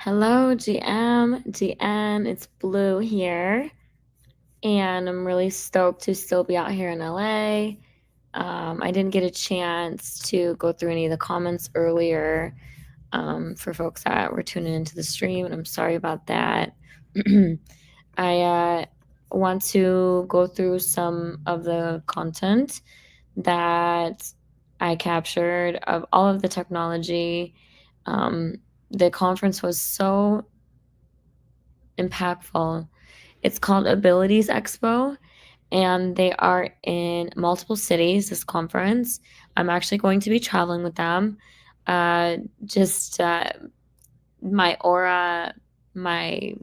Hello, GM, GN, it's Blue here, and I'm really stoked to still be out here in LA. I didn't get a chance to go through any of the comments earlier for folks that were tuning into the stream, and I'm sorry about that. I want to go through some of the content that I captured of all of the technology. The conference was so impactful. It's called Abilities Expo, and they are in multiple cities, this conference. I'm actually going to be traveling with them. Just my aura, my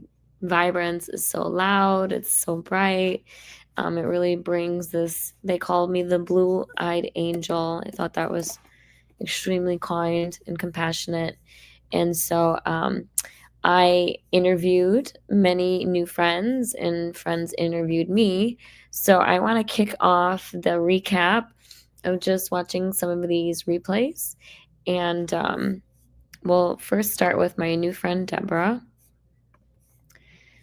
vibrance is so loud, it's so bright. It really brings this, they called me the blue-eyed angel. I thought that was extremely kind and compassionate. And so I interviewed many new friends, and friends interviewed me. So I want to kick off the recap of just watching some of these replays. And we'll first start with my new friend, Deborah.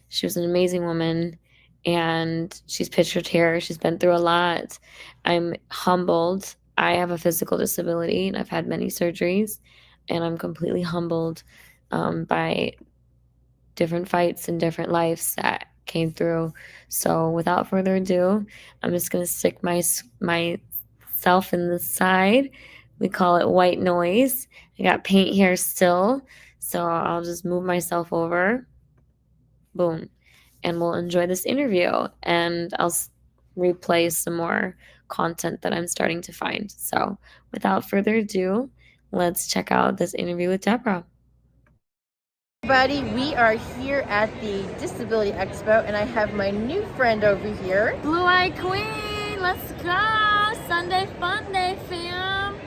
She was an amazing woman, and she's pictured here. She's been through a lot. I'm humbled. I have a physical disability, and I've had many surgeries, and I'm completely humbled by different fights and different lives that came through. So without further ado, I'm just gonna stick myself in the side. We call it white noise. I got paint here still, so I'll just move myself over. Boom. And we'll enjoy this interview, and I'll replay some more content that I'm starting to find. So without further ado, let's check out this interview with Deborah. Everybody, we are here at the Disability Expo, and I have my new friend over here. Blue-eyed Queen, let's go! Sunday fun day, fam!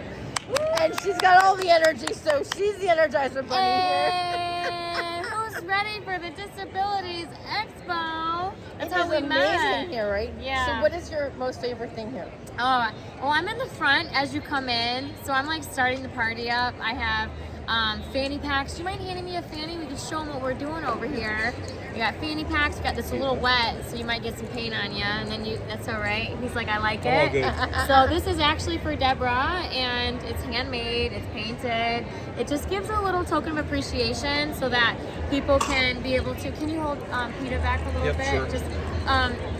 And she's got all the energy, so she's the Energizer Bunny here. Who's ready for the Disabilities Expo? That's how we met. Here, right? Yeah. So what is your most favorite thing here? Oh, well, I'm in the front as you come in, so I'm like starting the party up. I have fanny packs. Do you mind handing me a fanny? We can show them what we're doing over here. We got fanny packs. We got this a little wet, so you might get some paint on you, and then that's all right. He's like, I like it. So this is actually for Deborah, and it's handmade. It's painted. It just gives a little token of appreciation so that people can be able to. Can you hold Peter back a little bit? Sure. Just.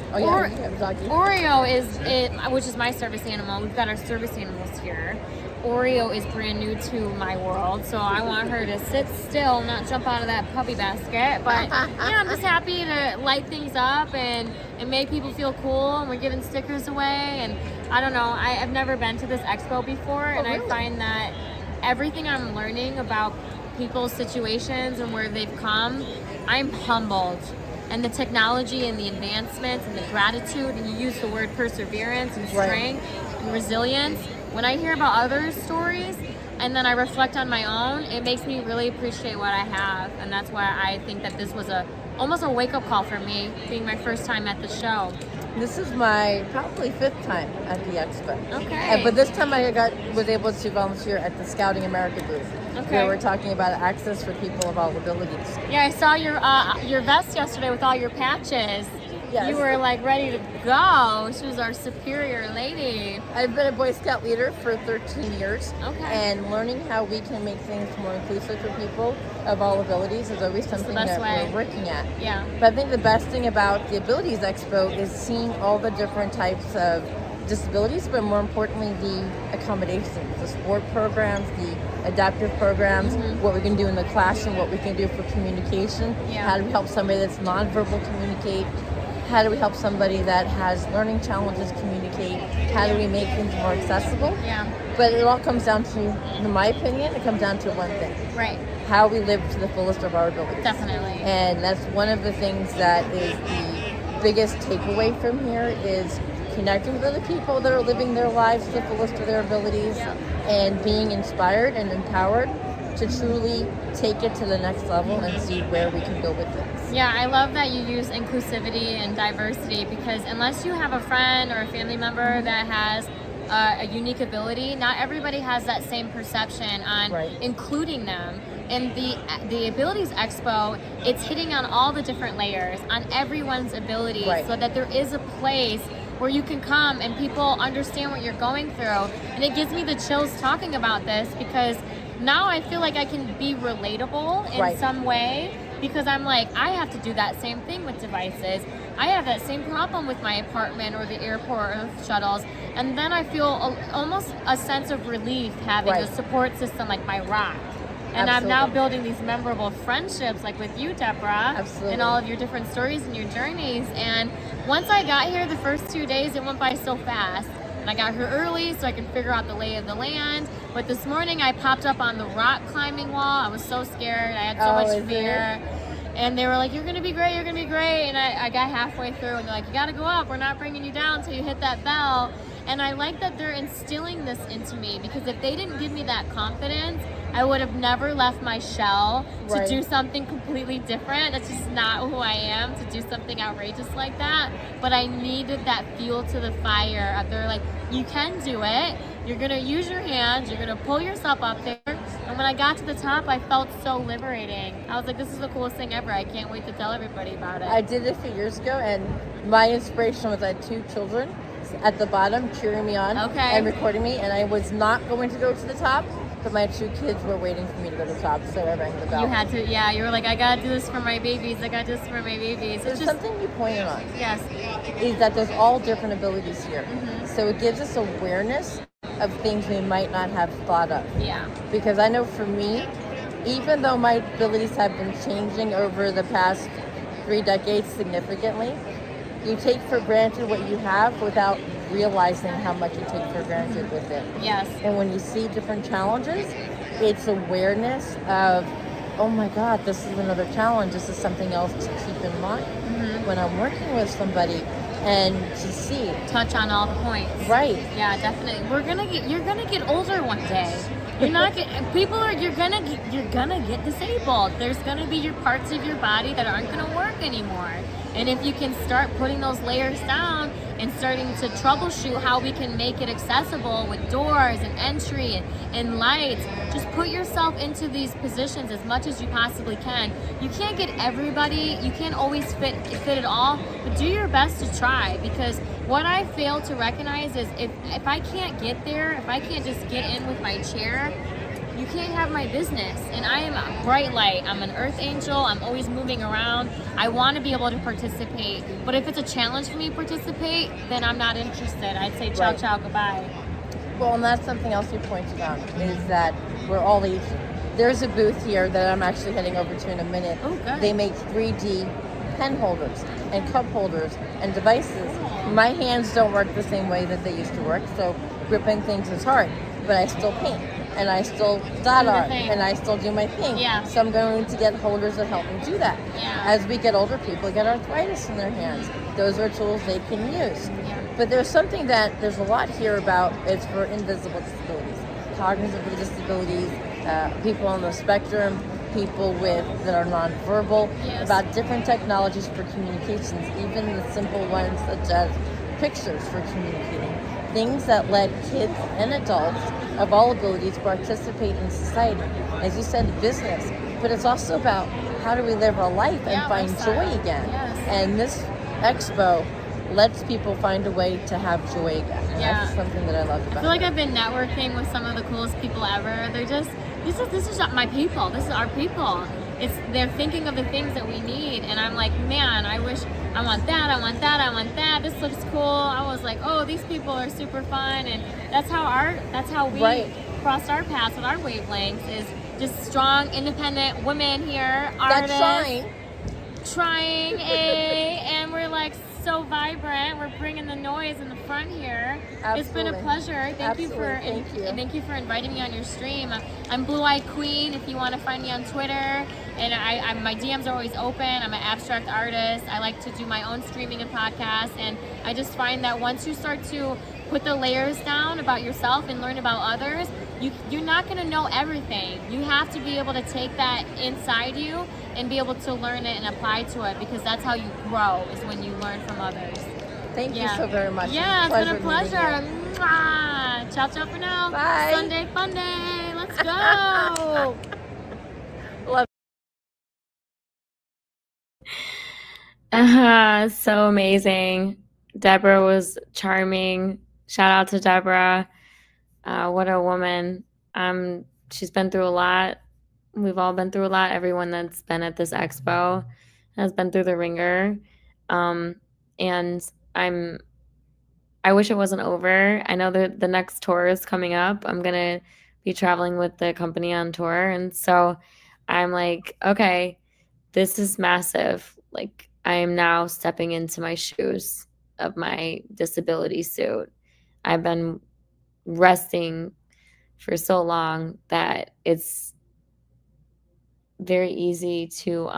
Oreo Oreo is it, which is my service animal. We've got our service animals here. Oreo is brand new to my world, so I want her to sit still, not jump out of that puppy basket. But I'm just happy to light things up and make people feel cool. And we're giving stickers away, and I don't know. I've never been to this expo before, and really? I find that everything I'm learning about people's situations and where they've come, I'm humbled. And the technology and the advancements and the gratitude, and you use the word perseverance and strength and resilience. When I hear about others' stories and then I reflect on my own, it makes me really appreciate what I have. And that's why I think that this was almost a wake-up call for me, being my first time at the show. This is my probably 5th time at the expo. Okay. But this time I was able to volunteer at the Scouting America booth. Okay. Where we're talking about access for people of all abilities. Yeah, I saw your vest yesterday with all your patches. Yes. You were like ready to go. She was our superior lady. I've been a Boy Scout leader for 13 years. Okay. And learning how we can make things more inclusive for people of all abilities is always something that we're working at. Yeah. But I think the best thing about the Abilities Expo is seeing all the different types of disabilities, but more importantly, the accommodations, the sport programs, the adaptive programs, what we can do in the classroom, what we can do for communication, how do we help somebody that's nonverbal communicate, how do we help somebody that has learning challenges communicate, how do we make things more accessible. But it all comes down to, in my opinion, it comes down to one thing. Right. How we live to the fullest of our abilities. Definitely. And that's one of the things that is the biggest takeaway from here is connecting with other people that are living their lives to the fullest of their abilities and being inspired and empowered to truly take it to the next level and see where we can go with this. Yeah, I love that you use inclusivity and diversity, because unless you have a friend or a family member that has a unique ability, not everybody has that same perception on including them. And the Abilities Expo, it's hitting on all the different layers, on everyone's abilities, so that there is a place where you can come and people understand what you're going through. And it gives me the chills talking about this, because now I feel like I can be relatable in some way, because I'm like, I have to do that same thing with devices. I have that same problem with my apartment or the airport or the shuttles. And then I feel almost a sense of relief having a support system like my rock. And I'm now building these memorable friendships, like with you, Deborah, and all of your different stories and your journeys. And once I got here, the first 2 days, it went by so fast. And I got here early so I could figure out the lay of the land. But this morning, I popped up on the rock climbing wall. I was so scared. I had so much fear. And they were like, you're going to be great, you're going to be great. And I got halfway through, and they're like, you got to go up. We're not bringing you down until you hit that bell. And I like that they're instilling this into me, because if they didn't give me that confidence, I would have never left my shell to do something completely different. That's just not who I am, to do something outrageous like that. But I needed that fuel to the fire. They're like, you can do it. You're going to use your hands. You're going to pull yourself up there. And when I got to the top, I felt so liberating. I was like, this is the coolest thing ever. I can't wait to tell everybody about it. I did it a few years ago, and my inspiration was I had 2 children at the bottom cheering me on and recording me, and I was not going to go to the top, but my 2 kids were waiting for me to go to the top, so I rang the bell. You had to, you were like, I gotta do this for my babies, I gotta do this for my babies. There's something you pointed on. Yes. Is that there's all different abilities here. So it gives us awareness of things we might not have thought of. Yeah. Because I know for me, even though my abilities have been changing over the past 3 decades significantly, you take for granted what you have without realizing how much you take for granted with it. Yes. And when you see different challenges, it's awareness of, oh my God, this is another challenge. This is something else to keep in mind when I'm working with somebody, and to see. Touch on all the points. Right. Yeah, definitely. You're gonna get older one day. You're not you're gonna get disabled. There's gonna be your parts of your body that aren't gonna work anymore. And if you can start putting those layers down and starting to troubleshoot how we can make it accessible with doors and entry and lights, just put yourself into these positions as much as you possibly can. You can't get everybody, you can't always fit it all, but do your best to try, because what I fail to recognize is if I can't get there, if I can't just get in with my chair, you can't have my business. And I am a bright light. I'm an earth angel. I'm always moving around. I want to be able to participate. But if it's a challenge for me to participate, then I'm not interested. I'd say ciao, ciao, goodbye. Well, and that's something else you pointed out, is that we're all Asian. There's a booth here that I'm actually heading over to in a minute. Oh, good. They make 3D pen holders and cup holders and devices. My hands don't work the same way that they used to work, so gripping things is hard. But I still paint, and I still dot art, and I still do my thing. Yeah. So I'm going to get holders that help me do that. Yeah. As we get older, people get arthritis in their hands. Those are tools they can use. Yeah. But there's something that there's a lot here about, it's for invisible disabilities, cognitive disabilities, people on the spectrum, people that are nonverbal, about different technologies for communications, even the simple ones such as pictures for communicating. Things that let kids and adults of all abilities participate in society. As you said, business, but it's also about how do we live our life and find joy again. Yes. And this expo lets people find a way to have joy again. And that's something that I love about it. I feel like I've been networking with some of the coolest people ever. They're just, this is not my people. This is our people. They're thinking of the things that we need, and I'm like, man, I wish I want that, I want that, I want that. This looks cool. I was like, oh, these people are super fun, and that's how we crossed our paths with our wavelengths, is just strong, independent women here, artists, trying, and we're like so vibrant. We're bringing the noise in the front here. Absolutely. It's been a pleasure. Thank you for inviting me on your stream. I'm Blue Eye Queen if you want to find me on Twitter, and my DMs are always open. I'm an abstract artist. I like to do my own streaming and podcasts, and I just find that once you start to put the layers down about yourself and learn about others, you're not going to know everything. You have to be able to take that inside you and be able to learn it and apply to it, because that's how you grow, is when you learn from others. Thank you so very much. Yeah, it's been a pleasure. Mwah. Ciao, ciao for now. Bye. Sunday fun day. Let's go. So amazing. Deborah was charming. Shout out to Deborah. What a woman. She's been through a lot. We've all been through a lot. Everyone that's been at this expo has been through the ringer. Um, and I'm I wish it wasn't over. I know that the next tour is coming up. I'm gonna be traveling with the company on tour, and so I'm like, okay, this is massive. Like, I am now stepping into my shoes of my disability suit. I've been resting for so long that it's very easy to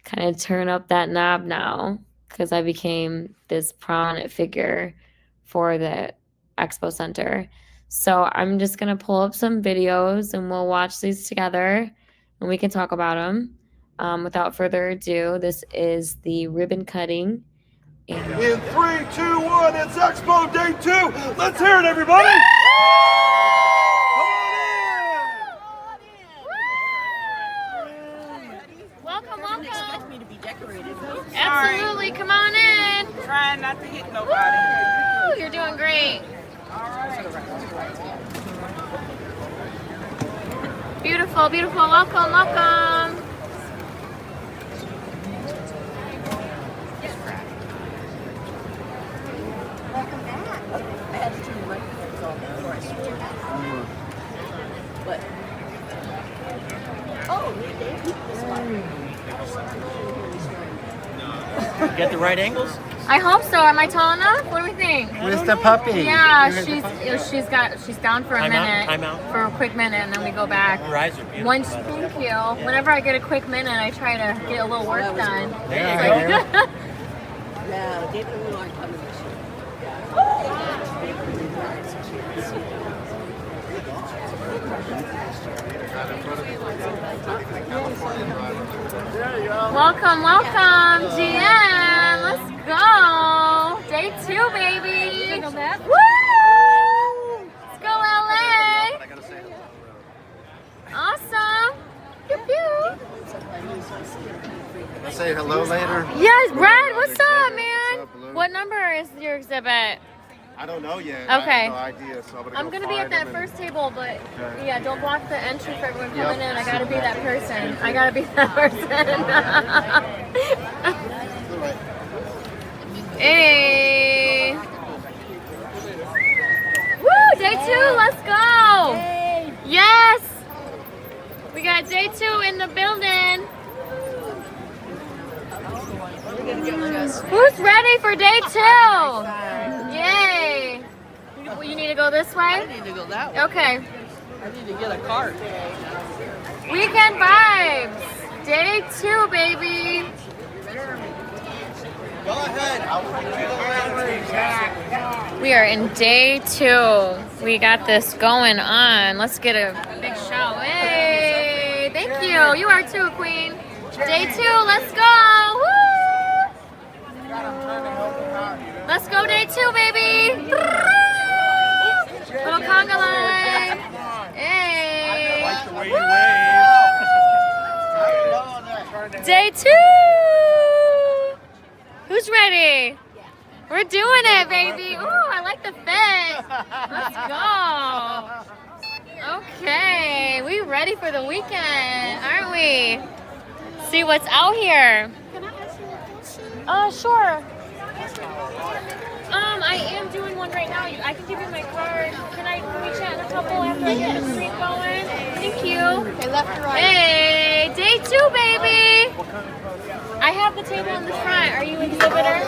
kind of turn up that knob now because I became this prominent figure for the expo center. So I'm just going to pull up some videos and we'll watch these together and we can talk about them. Without further ado, this is the ribbon cutting. In 3, 2, 1, it's Expo Day 2. Let's hear it, everybody. Welcome, welcome. Expect me to be decorated. Absolutely, come on in. Trying not to hit nobody. Woo, you're doing great. Beautiful, beautiful. Welcome, welcome. I had to turn the microphones off before I switched. What? Oh, Get the right angles? I hope so. Am I tall enough? What do we think? Where's the puppy? Yeah, Where's the puppy? she's down for a Time out, minute. time out. For a quick minute, and then we go back. Your eyes are beautiful. Once, thank you. Whenever I get a quick minute, I try to get a little work done. There you go. yeah, David and Will aren't coming this year. Welcome, welcome, GM. Let's go. Day 2, baby. Woo! Let's go, LA. Awesome. Pew, pew. Say hello later. Yes, Brad, what's up, man? What's up, Blue? What number is your exhibit? I don't know yet. Okay. I have no idea, so I'm gonna be at that first table, but Okay. yeah, don't block the entry for everyone Yep. coming in. I gotta be that person. I gotta be that person. Hey. Woo, day 2, let's go. Yes. We got day 2 in the building. Who's ready for day 2? Yay. You need to go this way? I need to go that way. Okay. I need to get a cart. Weekend vibes. Day 2, baby. Go ahead. We are in day 2. We got this going on. Let's get a big show. Hey, thank you. You are too, Queen. Day 2, let's go. Woo! Let's go day 2, baby. Little conga line. Hey. Woo! Day 2. Who's ready? We're doing it, baby. Ooh, I like the fit. Let's go. Okay, we ready for the weekend, aren't we? See what's out here. Can I ask you a question? Sure. I am doing one right now. I can give you my card. Can we chat in a couple after I get a street going? Thank you. Okay, left or right? Hey, day 2, baby. I have the table in the front. Are you exhibitor?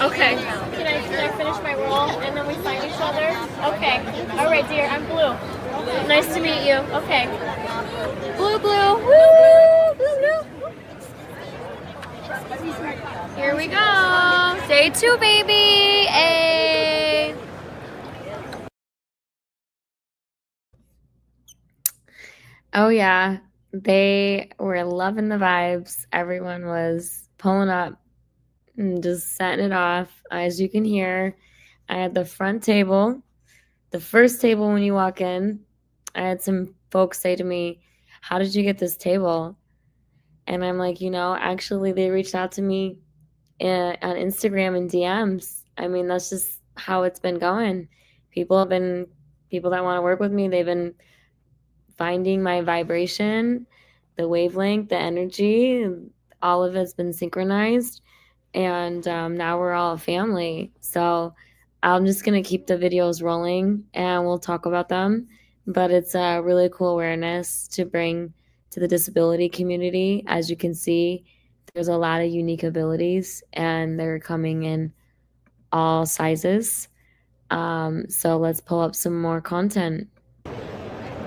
Okay. Can I finish my roll and then we find each other? Okay. All right, dear. I'm Blue. Nice to meet you. Okay. Blue, blue. Woo! Blue, blue. Here we go. Day 2, baby. Hey. Oh, yeah. They were loving the vibes. Everyone was pulling up Just setting it off. As you can hear, I had the front table, the first table when you walk in. I had some folks say to me, "How did you get this table?" And I'm like, actually, they reached out to me on Instagram and DMs. I mean, that's just how it's been going. People have been, people that want to work with me, they've been finding my vibration, the wavelength, the energy, all of it's been synchronized. And now we're all a family. So I'm just going to keep the videos rolling and we'll talk about them. But it's a really cool awareness to bring to the disability community. As you can see, there's a lot of unique abilities and they're coming in all sizes. So let's pull up some more content.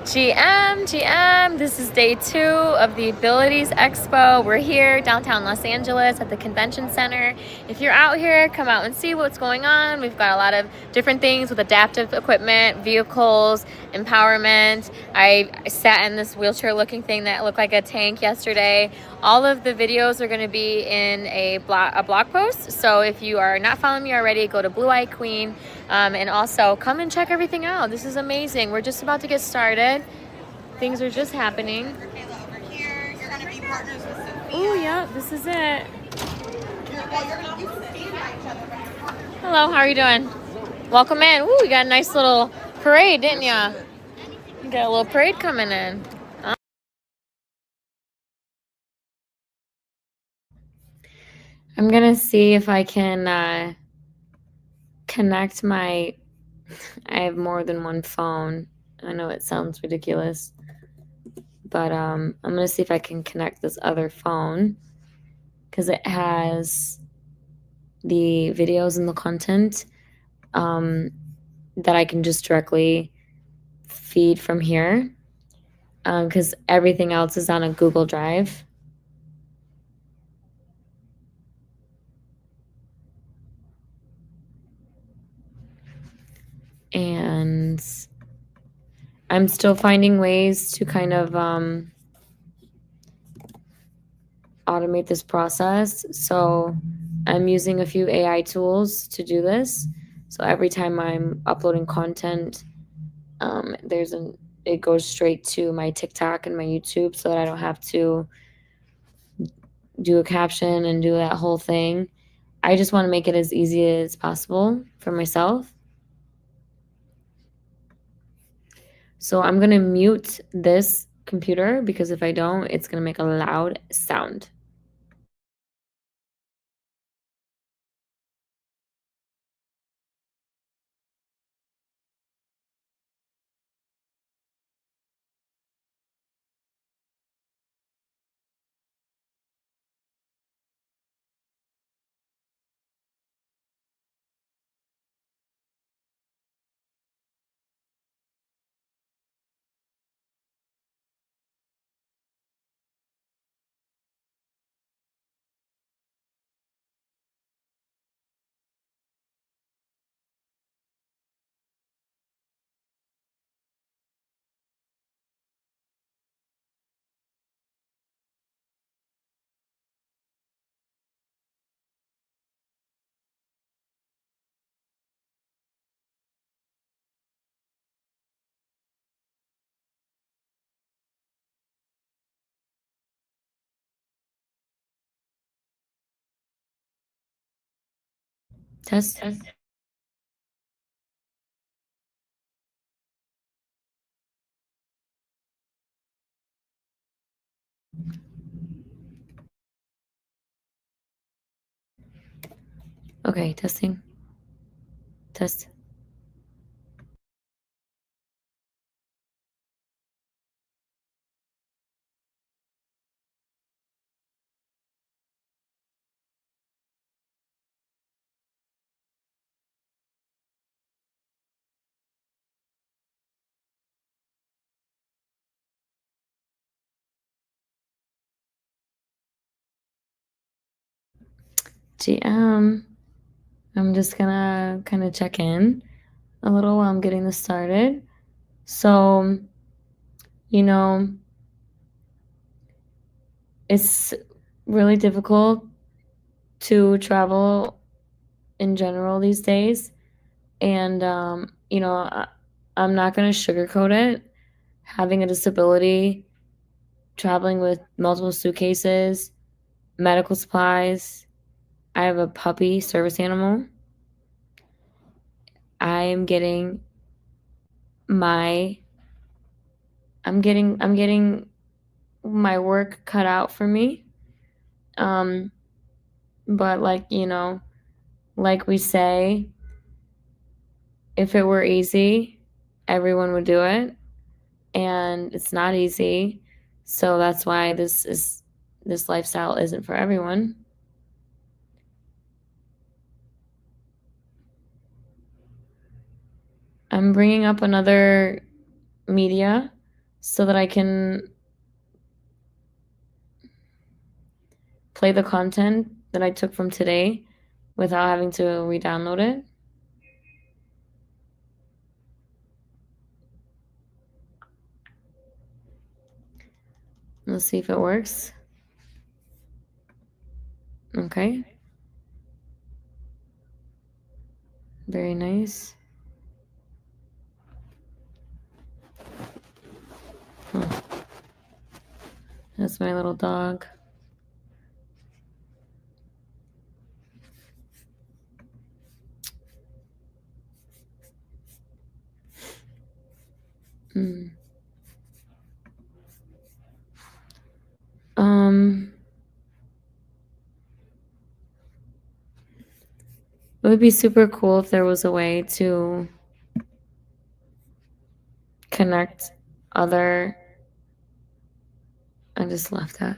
GM, this is day 2 of the Abilities Expo. We're here downtown Los Angeles at the convention center. If you're out here, come out and see what's going on. We've got a lot of different things with adaptive equipment, vehicles, empowerment. I sat in this wheelchair looking thing that looked like a tank yesterday. All of the videos are going to be in a blog post. So if you are not following me already, go to Blue Eye Queen. And also come and check everything out. This is amazing. We're just about to get started. Things are just happening. Oh, yeah, this is it. Hello, how are you doing? Welcome in. Ooh, you got a nice little parade, didn't ya? You got a little parade coming in. I'm gonna see if I can connect my. I have more than one phone. I know it sounds ridiculous, but I'm gonna see if I can connect this other phone because it has the videos and the content that I can just directly feed from here because everything else is on a Google Drive. And I'm still finding ways to kind of automate this process. So I'm using a few AI tools to do this. So every time I'm uploading content, it goes straight to my TikTok and my YouTube so that I don't have to do a caption and do that whole thing. I just want to make it as easy as possible for myself. So I'm going to mute this computer because if I don't, it's going to make a loud sound. Test. Okay, testing. Test. GM. I'm just gonna kind of check in a little while I'm getting this started. So, you know, it's really difficult to travel in general these days. And, I'm not going to sugarcoat it. Having a disability, traveling with multiple suitcases, medical supplies. I have a puppy service animal. I am getting my I'm getting my work cut out for me. Um but like we say, if it were easy, everyone would do it, and it's not easy. So that's why this lifestyle isn't for everyone. I'm bringing up another media so that I can play the content that I took from today without having to re-download it. Let's see if it works. Okay. Very nice. Huh. That's my little dog. Mm. It would be super cool if there was a way to connect other. I just left that.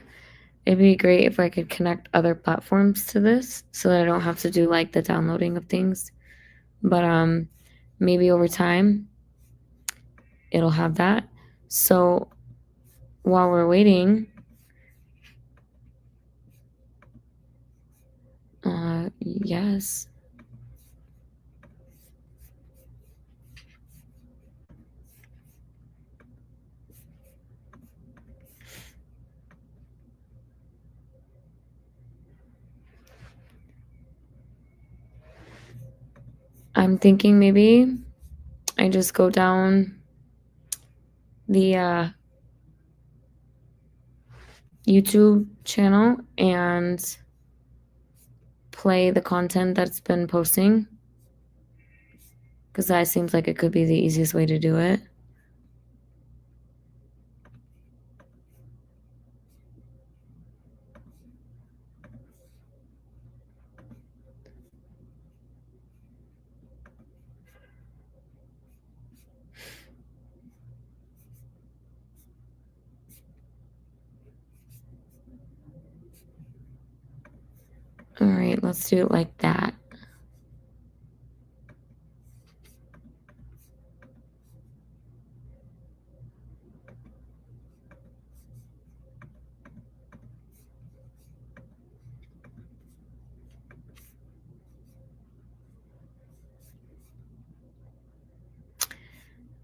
It'd be great if I could connect other platforms to this so that I don't have to do like the downloading of things. But maybe over time it'll have that. So while we're waiting, yes. I'm thinking maybe I just go down the YouTube channel and play the content that's been posting, because that seems like it could be the easiest way to do it. All right, let's do it like that.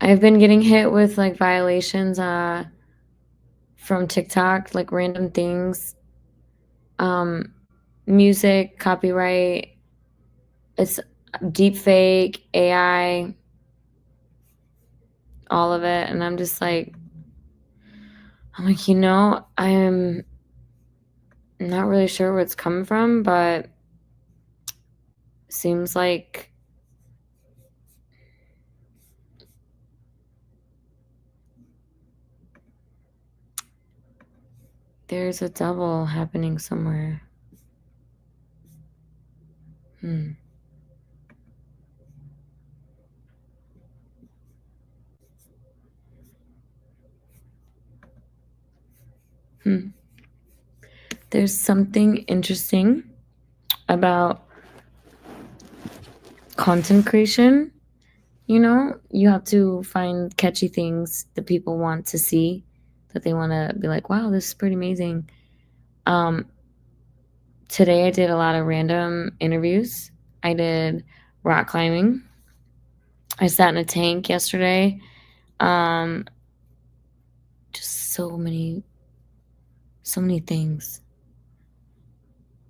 I've been getting hit with like violations from TikTok, like random things. Um Music, copyright, it's deep fake, AI, all of it, and I'm like, I'm not really sure where it's coming from, but seems like there's a double happening somewhere. Hmm. Hmm. There's something interesting about content creation. You have to find catchy things that people want to see, that they want to be like, wow, this is pretty amazing. Um, Today I did a lot of random interviews. I did rock climbing. I sat in a tank yesterday. Um, just so many things.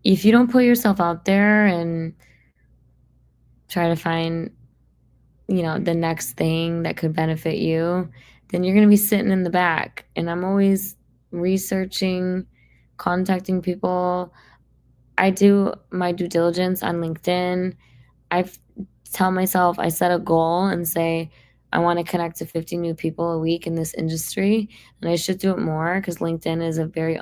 if you don't put yourself out there and try to find, the next thing that could benefit you, then you're going to be sitting in the back. And I'm always researching, contacting people. I do my due diligence on LinkedIn. I tell myself, I set a goal and say, I want to connect to 50 new people a week in this industry. And I should do it more because LinkedIn is a very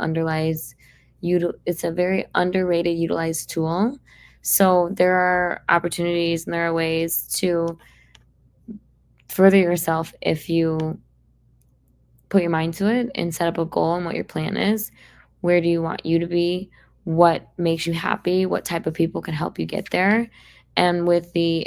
it's a very underrated utilized tool. So there are opportunities and there are ways to further yourself if you put your mind to it and set up a goal and what your plan is. Where do you want you to be? What makes you happy? What type of people can help you get there? And with the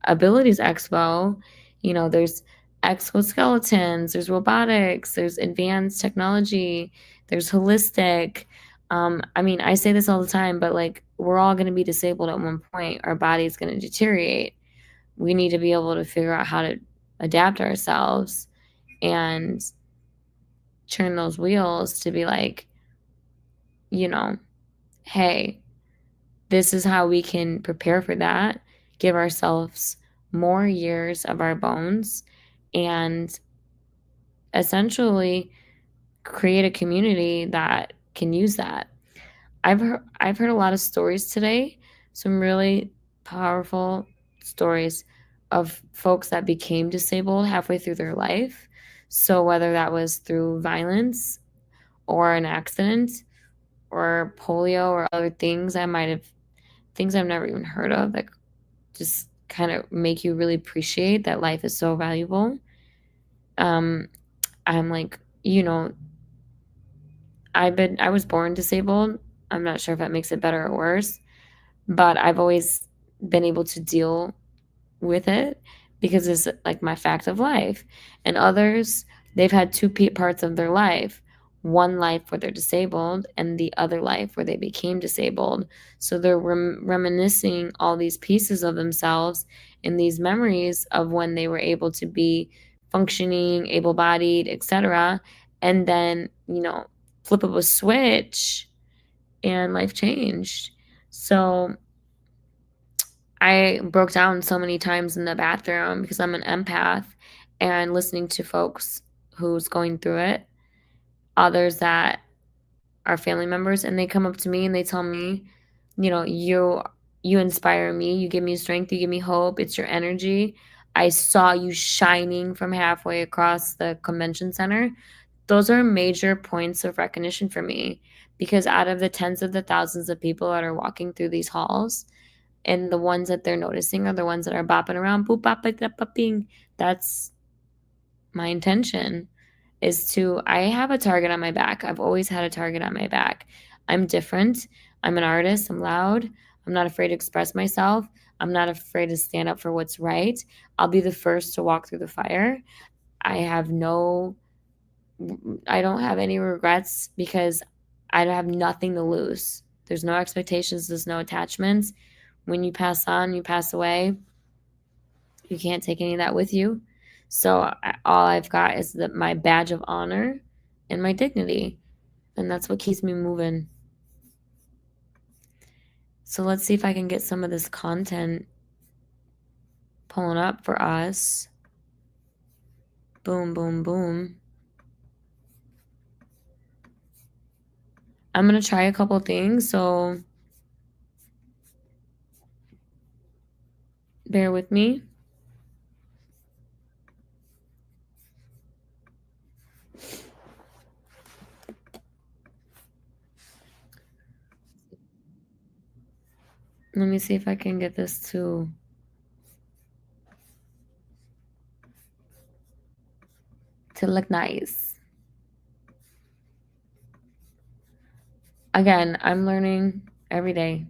Abilities Expo, there's exoskeletons, there's robotics, there's advanced technology, there's holistic. I mean, I say this all the time, but like we're all going to be disabled at one point. Our body's going to deteriorate. We need to be able to figure out how to adapt ourselves and turn those wheels to be like, you know, hey, this is how we can prepare for that, give ourselves more years of our bones, and essentially create a community that can use that. I've heard a lot of stories today, some really powerful stories of folks that became disabled halfway through their life. So whether that was through violence or an accident or polio or other things things I've never even heard of that just kind of make you really appreciate that life is so valuable. Um, I'm like, I was born disabled. I'm not sure if that makes it better or worse, but I've always been able to deal with it because it's like my fact of life. And others, they've had two parts of their life, one life where they're disabled and the other life where they became disabled. So they're reminiscing all these pieces of themselves in these memories of when they were able to be functioning, able-bodied, etc. And then, flip of a switch and life changed. So I broke down so many times in the bathroom because I'm an empath and listening to folks who's going through it, others that are family members, and they come up to me and they tell me, you inspire me, you give me strength, you give me hope, it's your energy. I saw you shining from halfway across the convention center. Those are major points of recognition for me because out of the tens of the thousands of people that are walking through these halls, and the ones that they're noticing are the ones that are bopping around, boop, bop, bop, bop, bopping. That's my intention I have a target on my back. I've always had a target on my back. I'm different. I'm an artist. I'm loud. I'm not afraid to express myself. I'm not afraid to stand up for what's right. I'll be the first to walk through the fire. I have no, I don't have any regrets because I have nothing to lose. There's no expectations. There's no attachments. When you pass on, you pass away. You can't take any of that with you. So all I've got is my badge of honor and my dignity. And that's what keeps me moving. So let's see if I can get some of this content pulling up for us. Boom, boom, boom. I'm going to try a couple things, so bear with me. Let me see if I can get this to look nice. Again, I'm learning every day.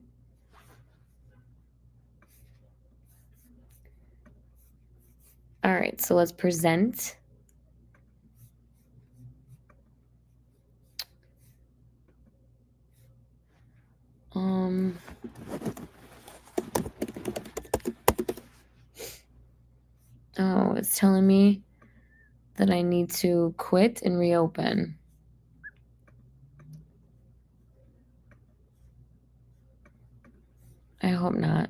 All right, so let's present. Oh, it's telling me that I need to quit and reopen. hope not.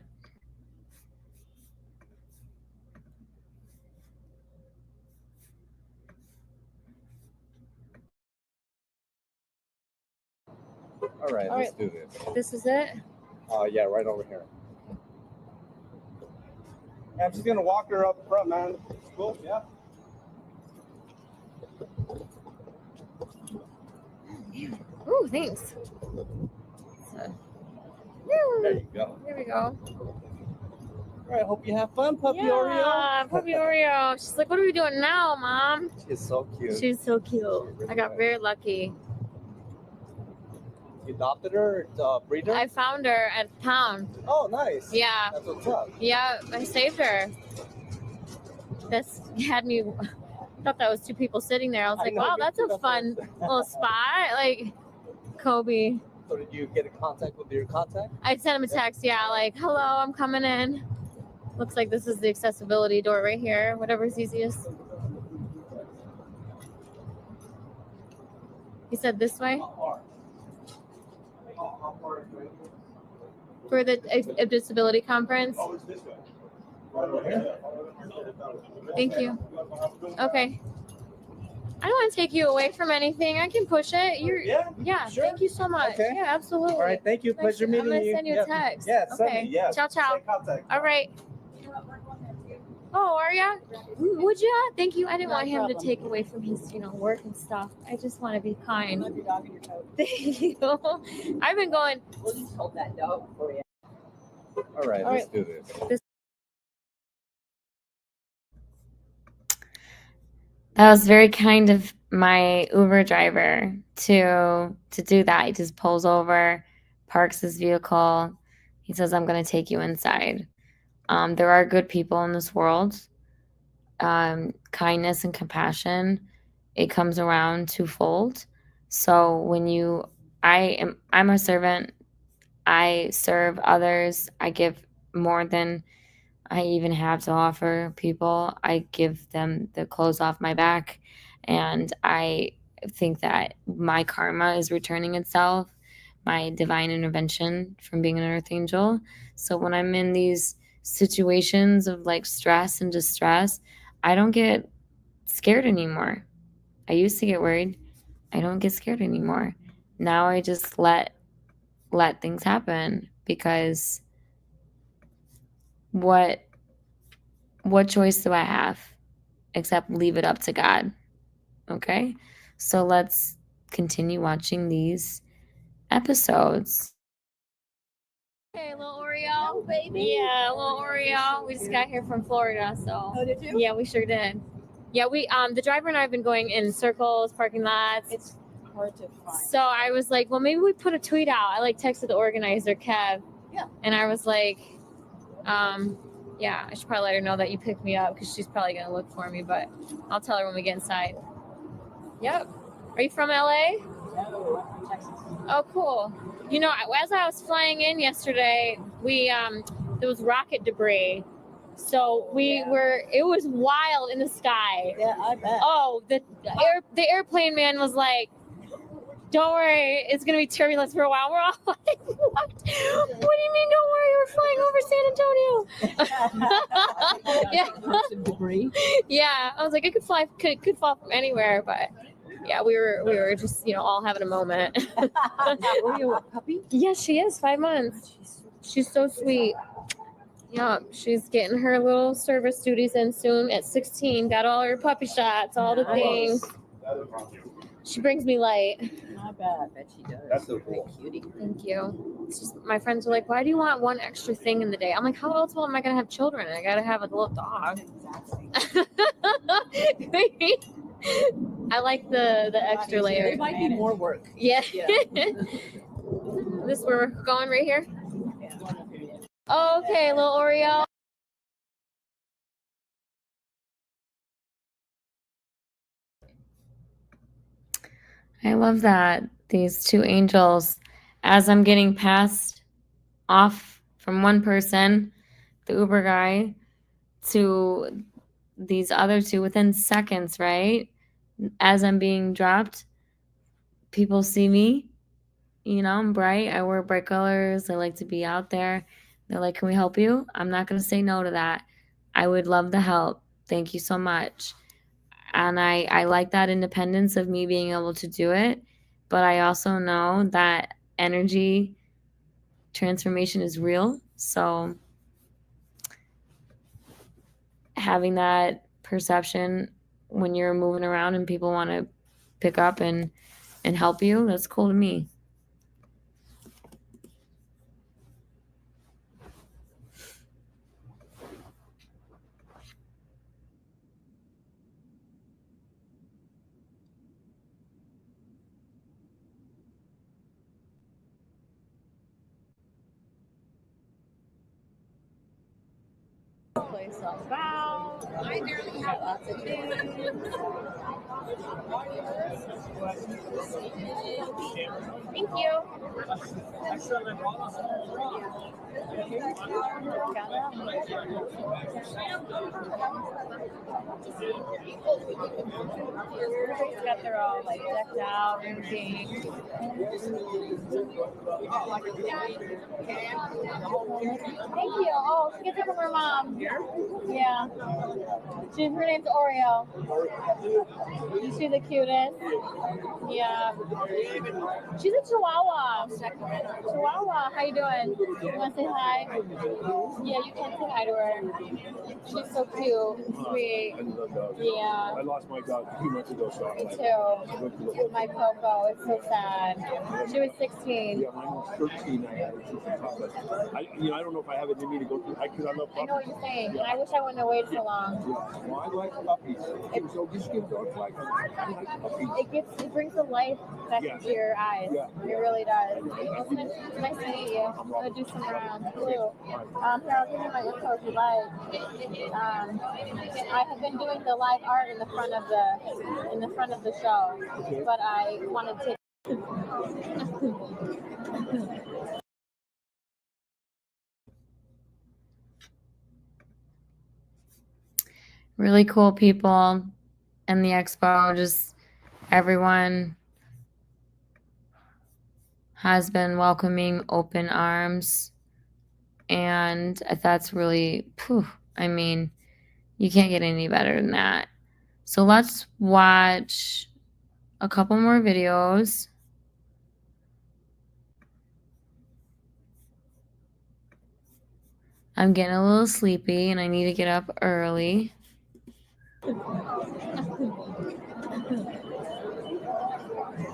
All right, All let's right. do this. This is it? Yeah, right over here. I'm just gonna walk her up front, man. Cool. Yeah. Ooh, thanks. There you go. There we go. All right, hope you have fun, Puppy Yeah, Oreo. Puppy Oreo. She's like, what are we doing now, Mom? She's so cute. She's so cute. Really I got nice. very lucky. You adopted her, breeder? I found her at the pound. Oh, nice. Yeah. That's what's up. Yeah, I saved her. That's had me. Thought that was two people sitting there. I was I like, know, wow, me that's too, a that's fun what little spot. Like, Kobe. So did you get in contact with your contact? I sent him a text. Yeah, like, hello, I'm coming in. Looks like this is the accessibility door right here. Whatever's easiest. He said this way for the disability conference. Oh, it's this way. Thank you. Okay. I don't want to take you away from anything. I can push it. Yeah. Sure. Thank you so much. Okay. Yeah, absolutely. All right, thank you. Pleasure I'm meeting gonna you. send you a text. Yeah, send Okay. me. Yeah. Ciao, ciao. Stay in contact. All right. Oh, are ya? Would ya? Thank you. I didn't want him to take away from his, work and stuff. I just want to be kind. Love your dog and your coat. Thank you. I've been going. We'll just hold that dog for you. All right, All let's right. do this. That was very kind of my Uber driver to do that. He just pulls over, parks his vehicle. He says, "I'm going to take you inside." There are good people in this world. Kindness and compassion, it comes around twofold. So I'm a servant. I serve others. I give more than I even have to offer people. I give them the clothes off my back. And I think that my karma is returning itself, my divine intervention from being an earth angel. So when I'm in these situations of like stress and distress, I don't get scared anymore. I used to get worried. I don't get scared anymore. Now I just let things happen because what choice do I have except leave it up to God? Okay? So let's continue watching these episodes. Okay, little Oreo. Oh, baby. Yeah, little Oreo. We just got here from Florida, so. Oh, did you? Yeah, we sure did. Yeah, we the driver and I have been going in circles, parking lots. It's hard to find. So I was like, well, maybe we put a tweet out. I like texted the organizer, Kev. Yeah. And I was like, yeah, I should probably let her know that you picked me up because she's probably gonna look for me, but I'll tell her when we get inside. Yep. Are you from LA? No, I'm from Texas. Oh, cool. As I was flying in yesterday, there was rocket debris. So it was wild in the sky. Yeah, I bet. Oh, the airplane man was like, don't worry, it's going to be turbulence for a while. We're all like, what? What do you mean, don't worry? We're flying over San Antonio. Yeah. Some debris. Yeah. I was like, could fall from anywhere, but yeah, we were just, all having a moment. Is Oreo a puppy? Yeah, she is 5 months. She's so sweet. Yeah, she's getting her little service duties in soon at 16. Got all her puppy shots, all the things. She brings me light. I bet she does. That's so cool. Cutie. Thank you. It's just, my friends are like, why do you want one extra thing in the day? I'm like, how else am I going to have children? I got to have a little dog. Exactly. I like the extra layer. It might be more work. Yeah. Yeah. This where we're going right here? Yeah. Okay, little Oreo. I love that. These two angels, as I'm getting passed off from one person, the Uber guy, to these other two within seconds, right? As I'm being dropped, people see me. I'm bright. I wear bright colors. I like to be out there. They're like, can we help you? I'm not going to say no to that. I would love the help. Thank you so much. And I like that independence of me being able to do it. But I also know that energy transformation is real. So having that perception when you're moving around and people want to pick up and help you, that's cool to me. Place about. I barely have lots of things. Thank you. Everybody's got their all like decked out and things. Thank you. Oh, she gets it from her mom. Yeah. Her name's Oreo. Is she the cutest? Yeah. She's a Chihuahua. Chihuahua. How you doing? You want to say hi? Yeah, you can say hi to her. She's so cute and sweet. Yeah. I lost my dog 2 months ago, so Me too. My Coco. It's so sad. She was 16. yeah, mine was 13. I don't know if I have it in me to go through. Because I love puppies. I know what you're saying. And I wish I wouldn't have waited so long. Yeah. Well, I like puppies. So just give dogs like puppies. It brings the life back into your eyes. Yeah. It really does. It's nice to meet you. I'm gonna do some rounds too. Here, I'll give you my info if you like. I have been doing the live art in the front of the show, but I wanted to. Really cool people in the expo. Just everyone has been welcoming open arms. And that's really, I mean, you can't get any better than that. So let's watch a couple more videos. I'm getting a little sleepy and I need to get up early.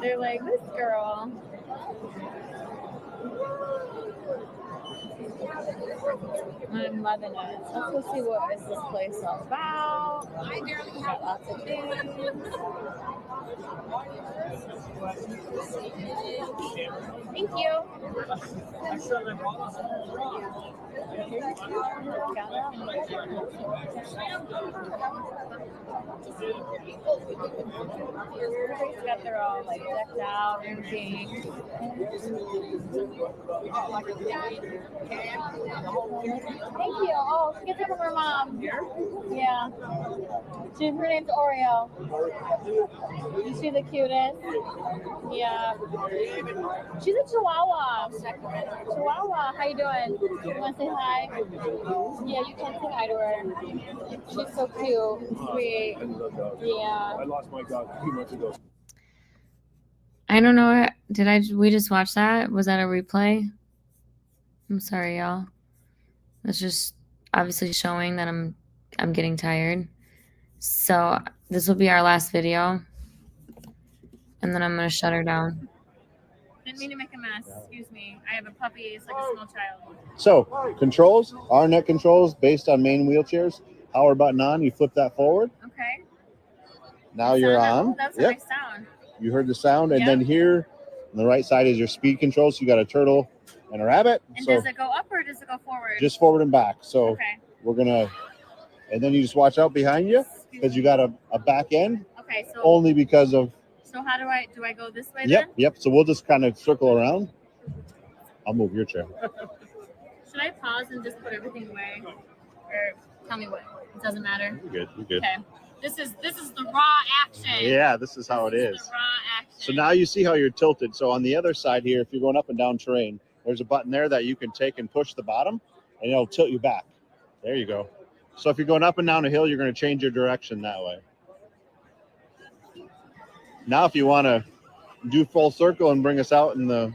They're like, this girl. I'm loving it. Let's go see what is this place all about. I barely have lots of things. Thank you. Everybody's got their all like decked out and things. Thank you. Oh, she gets it from her mom. Yeah. Her name's Oreo. Is she the cutest? Yeah. She's a Chihuahua. Chihuahua. How you doing? You want to say hi? Yeah, you can say hi to her. She's so cute and sweet. Yeah. I lost my dog 2 months ago. I don't know. We just watch that? Was that a replay? I'm sorry, y'all. That's just obviously showing that I'm getting tired. So this will be our last video. And then I'm going to shut her down. Didn't mean to make a mess. Excuse me. I have a puppy. It's like a small child. So, controls, our neck controls based on main wheelchairs. Power button on, you flip that forward. Okay. Now you're on. That's a nice sound. You heard the sound. And then here on the right side is your speed control. So you got a turtle and a rabbit. And so does it go up or does it go forward? just forward and back. So okay. We're going to, and then you just watch out behind you because you got a back end. Okay. So only because of. So how do I go this way Yep. then? Yep. So we'll just kind of circle around. I'll move your chair. Should I pause and just put everything away? Or tell me what? It doesn't matter. You're good. You're good. Okay. This is the raw action. Yeah, this is how it is. The raw action. So now you see how you're tilted. So on the other side here, if you're going up and down terrain, there's a button there that you can take and push the bottom. and it'll tilt you back. There you go. So if you're going up and down a hill, you're going to change your direction that way. Now, if you want to do full circle and bring us out in the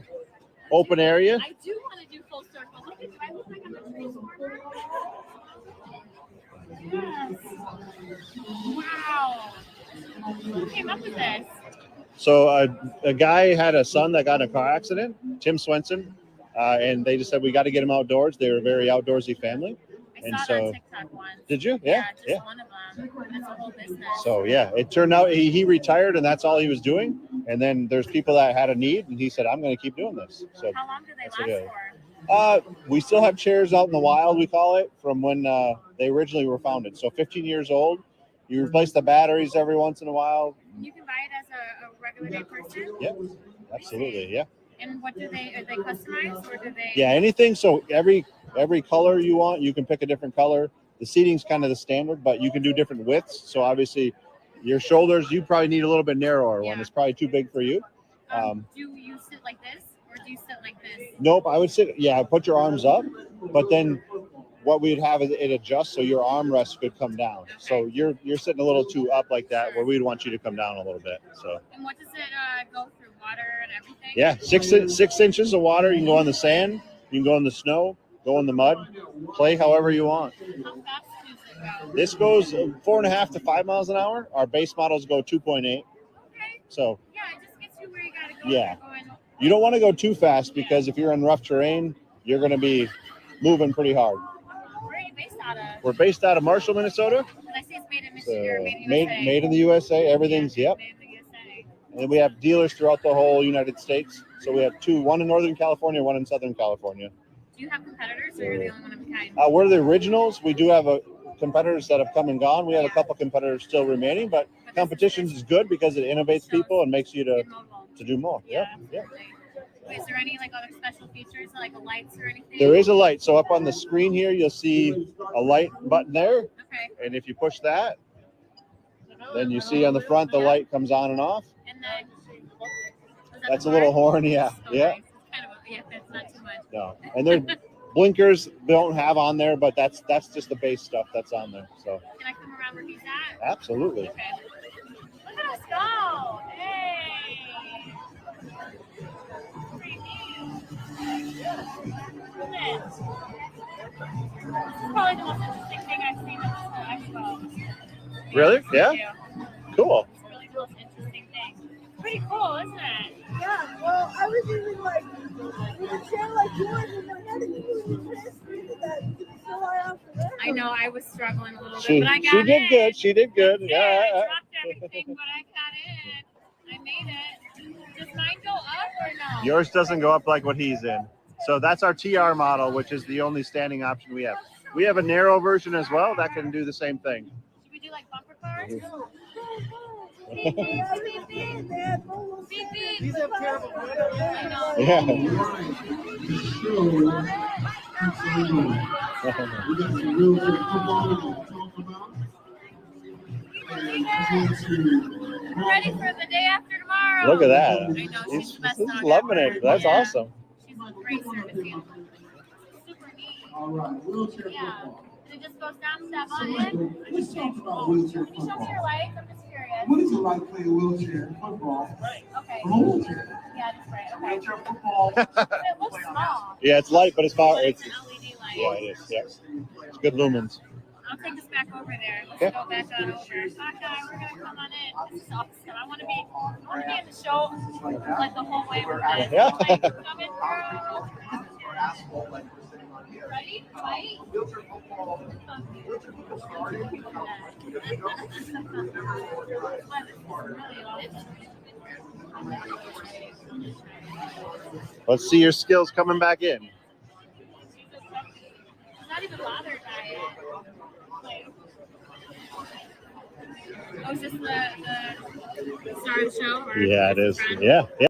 open area. I do want to do full circle. Look at, do I look like I'm a transformer? Yes. Wow. Who came up with this? So a guy had a son that got in a car accident, Tim Swenson, and they just said, we got to get him outdoors. They were a very outdoorsy family. I saw it on TikTok once. Did you? Yeah, just one of them. It's a whole business. So yeah, it turned out he retired and that's all he was doing. And then there's people that had a need and he said, I'm going to keep doing this. So how long do they last for? We still have chairs out in the wild, we call it, from when they originally were founded. So 15 years old. You replace the batteries every once in a while. You can buy it as a regular day person? Yeah, absolutely, yeah. And what are they customized or do they? Yeah, anything. So every color you want, you can pick a different color. The seating's kind of the standard, but you can do different widths. So obviously, your shoulders, you probably need a little bit narrower one. It's probably too big for you. Do you sit like this or do you sit like this? Nope, I would sit. Yeah, put your arms up, but then what we'd have is it adjusts so your armrest could come down. Okay. So you're sitting a little too up like that, where we'd want you to come down a little bit. So. And what does it go through? Water and everything? Yeah, 6 inches of water. You can go on the sand, you can go in the snow, go in the mud, play however you want. How fast does it go? This goes 4.5 to 5 miles an hour. Our base models go 2.8. Okay. So. Yeah, it just gets you where you gotta go. Yeah. You don't want to go too fast because if you're in rough terrain, you're going to be moving pretty hard. Where are you based out of? We're based out of Marshall, Minnesota. And I see it's made in Michigan or made in USA. Made in the USA. Everything's, Made in the USA. And we have dealers throughout the whole United States. So we have two, one in Northern California, one in Southern California. Do you have competitors or you're the only one of a kind? We're the originals. We do have competitors that have come and gone. We have a couple competitors still remaining, but competition is good because it innovates people and makes you to do more. Yeah. Wait, is there any like other special features like lights or anything? There is a light. So up on the screen here, you'll see a light button there. Okay. And if you push that, then you see on the front, the light comes on and off. And then that's a little horn. Yeah. Oh, yeah. Nice. It's kind of that's not too much. No. And their blinkers don't have on there, but that's just the base stuff that's on there. So. Can I come around where he's at? Absolutely. Okay. Look at us go. Hey. Pretty neat. Look at this. This is probably the most interesting thing I've seen at this expo. Really? Yeah? Cool. It's really the most interesting thing. Pretty cool, isn't it? Yeah, well, I was even like, with a chair like yours, and I had to do that to be so high off the ground. I know, I was struggling a little bit, but I got She did good. She did good. Yeah. I dropped everything, but I got in. I made it. Does mine go up or no? Yours doesn't go up like what he's in. So that's our TR model, which is the only standing option we have. We have a narrow version as well that can do the same thing. Should we do like bumper cars? These have terrible windows. Yeah. Ready for the day after tomorrow. Look at that. I know, she's the best dog loving ever. it. That's awesome. She's a great service animal. Super neat. All right, wheelchair Yeah. football. It just goes down to that So button. let's talk about wheelchair Can you show me football. your legs? I'm just curious. What is it like playing wheelchair football Okay. from a wheelchair? Yeah, that's right. Okay. Wheelchair football. It looks small. Yeah, it's light, but it's power. But It's it's an LED light. yeah, it is. Yeah, it's good lumens. I'll take this back over there. Let's Yeah. go back on over. Okay, we're gonna come on in. This is awesome. I want to be in the show like the whole way with this. Yeah. Like, coming through. Ready? Fight. Let's see your skills coming back in. Not even bothered by it. Oh, is this the star of the show? Or Yeah, it just is. a friend? Yeah, yeah.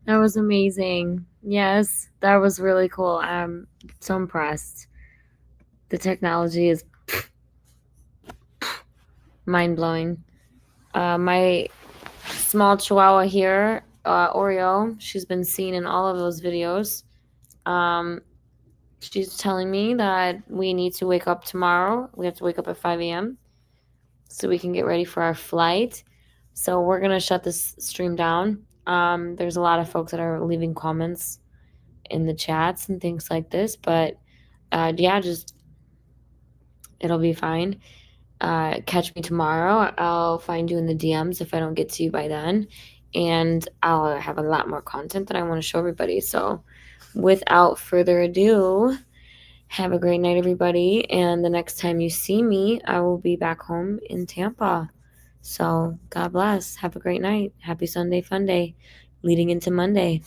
That was amazing. Yes, that was really cool. I'm so impressed. The technology is mind blowing. My small chihuahua here Oreo. She's been seen in all of those videos. She's telling me that we need to wake up tomorrow. We have to wake up at 5 a.m. so we can get ready for our flight. So we're gonna shut this stream down. There's a lot of folks that are leaving comments in the chats and things like this, but yeah, just it'll be fine. Catch me tomorrow. I'll find you in the DMs if I don't get to you by then, and I'll have a lot more content that I want to show everybody. So, without further ado, have a great night, everybody. And the next time you see me, I will be back home in Tampa. So, God bless. Have a great night. Happy Sunday, fun day, leading into Monday.